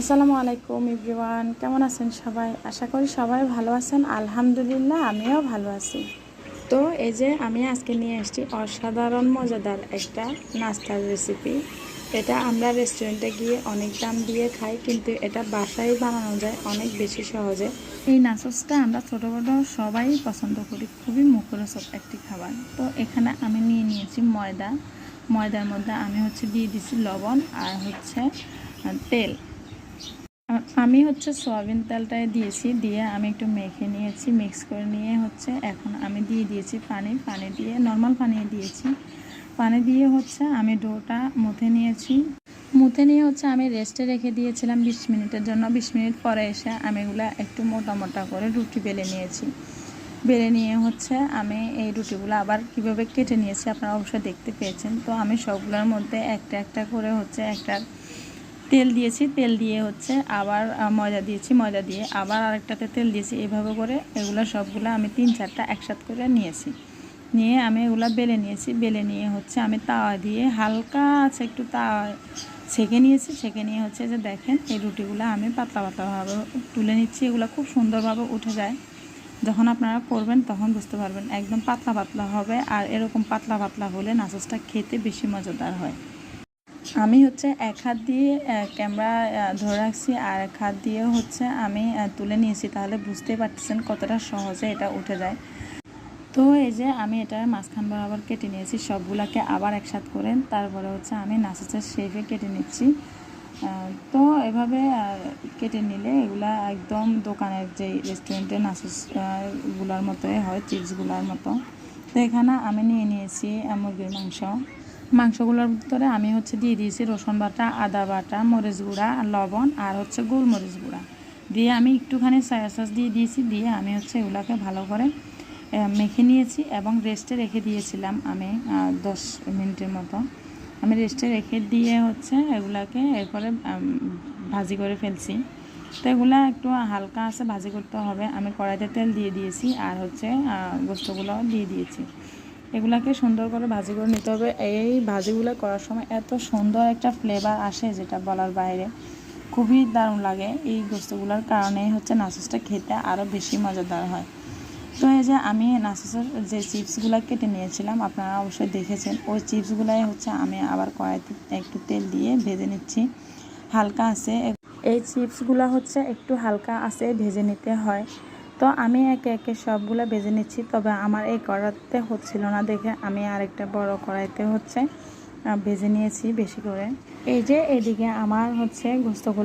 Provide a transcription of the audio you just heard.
আসসালামু আলাইকুম এভরিওয়ান, কেমন আছেন সবাই? আশা করি সবাই ভালো আছেন। আলহামদুলিল্লাহ, আমিও ভালো আছি। তো এই যে আমি আজকে নিয়ে এসেছি অসাধারণ মজাদার একটা নাস্তার রেসিপি। এটা আমরা রেস্টুরেন্টে গিয়ে অনেক দাম দিয়ে খাই, কিন্তু এটা বাসায় বানানো যায় অনেক বেশি সহজে। এই নাচসটা আমরা ছোটো বড়ো সবাই পছন্দ করি, খুবই মুখরোচক একটি খাবার। তো এখানে আমি নিয়ে নিয়েছি ময়দার মধ্যে আমি দিয়ে দিছি লবণ আর তেল। আমি সয়াবিন তেলটাই দিয়েছি, দিয়ে আমি একটু মেখে নিয়েছি, মিক্স করে নিয়ে এখন আমি দিয়ে দিয়েছি পানি দিয়ে নর্মাল পানি দিয়েছি। পানি দিয়ে আমি ডোটা মুথে নিয়ে আমি রেস্টে রেখে দিয়েছিলাম 20 মিনিটের জন্য। 20 মিনিট পরে এসে আমি এগুলা একটু মোটা মোটা করে রুটি বেলে নিয়েছি। বেলে নিয়ে আমি এই রুটিগুলো আবার কিভাবে কেটে নিয়েছি আপনারা অবশ্যই দেখতে পেয়েছেন। তো আমি সবগুলোর মধ্যে একটা একটা করে একটা তেল দিয়েছি, তেল দিয়ে আবার ময়দা দিয়েছি, ময়দা দিয়ে আবার আরেকটাতে তেল দিয়েছি। এইভাবে করে এগুলো সবগুলো আমি 3-4টা একসাথে করে নিয়ে আমি এগুলো বেলে নিয়েছি। বেলে নিয়ে আমি তাওয়া দিয়ে হালকা একটু তাওয়া ছেঁকে নিয়েছি। ছেঁকে নিয়ে যে দেখেন এই রুটিগুলো আমি পাতলা পাতলাভাবে তুলে নিচ্ছি। এগুলো খুব সুন্দরভাবে উঠে যায়। যখন আপনারা করবেন তখন বুঝতে পারবেন একদম পাতলা পাতলা হবে। আর এরকম পাতলা পাতলা হলে নাচসটা খেতে বেশি মজাদার হয়। আমি এক হাত দিয়ে ক্যামেরা ধরে রাখছি, আর এক হাত দিয়ে আমি তুলে নিয়েছি। তাহলে বুঝতেই পারতেছেন কতটা সহজে এটা উঠে যায়। তো এই যে আমি এটা মাঝখান বরাবর কেটে নিয়েছি সবগুলাকে আবার একসাথ করে। তারপরে আমি নাচসের শেপে কেটে নিচ্ছি। তো এভাবে কেটে নিলে এগুলা একদম দোকানের যে রেস্টুরেন্টের নাচসগুলোর মতোই হয়, চিপসগুলোর মতো। তো এখানে আমি নিয়ে নিয়েছি মুরগির মাংসগুলোর ভিতরে আমি দিয়ে দিয়েছি রসুন বাটা, আদা বাটা, মরিচ গুঁড়া, লবণ আর গোলমরিচ গুঁড়া দিয়ে আমি একটুখানি সয়া সস দিয়ে দিয়েছি। দিয়ে আমি এগুলাকে ভালো করে মেখে নিয়েছি এবং রেস্টে রেখে দিয়েছিলাম। আমি 10 মিনিটের মতো আমি রেস্টে রেখে দিয়ে এগুলাকে এরপরে ভাজি করে ফেলছি। তো এগুলা একটু হালকা আছে ভাজি করতে হবে। আমি কড়াইতে তেল দিয়ে দিয়েছি আর গোস্তগুলো দিয়ে দিয়েছি। এগুলাকে সুন্দর করে ভাজি করে নিতে হবে। এই ভাজিগুলো করার সময় এত সুন্দর একটা ফ্লেভার আসে যেটা বলার বাইরে, খুবই দারুণ লাগে। এই গোস্তগুলোর কারণেই নাচসটা খেতে আরও বেশি মজাদার হয়। তো এই যে আমি নাচসের যে চিপসগুলো কেটে নিয়েছিলাম আপনারা অবশ্যই দেখেছেন, ওই চিপসগুলাই আমি আবার কড়াইতে একটু তেল দিয়ে ভেজে নিচ্ছি হালকা আছে। এই চিপসগুলো একটু হালকা আছে ভেজে নিতে হয়। তো আমি একে একে সবগুলো ভেজে নিচ্ছি। তবে আমার এই কড়াইতে হচ্ছিল না দেখে আমি আরেকটা বড় কড়াইতে ভেজে নিয়েছি বেশি করে। এই যে এদিকে আমার গোস্তগুলো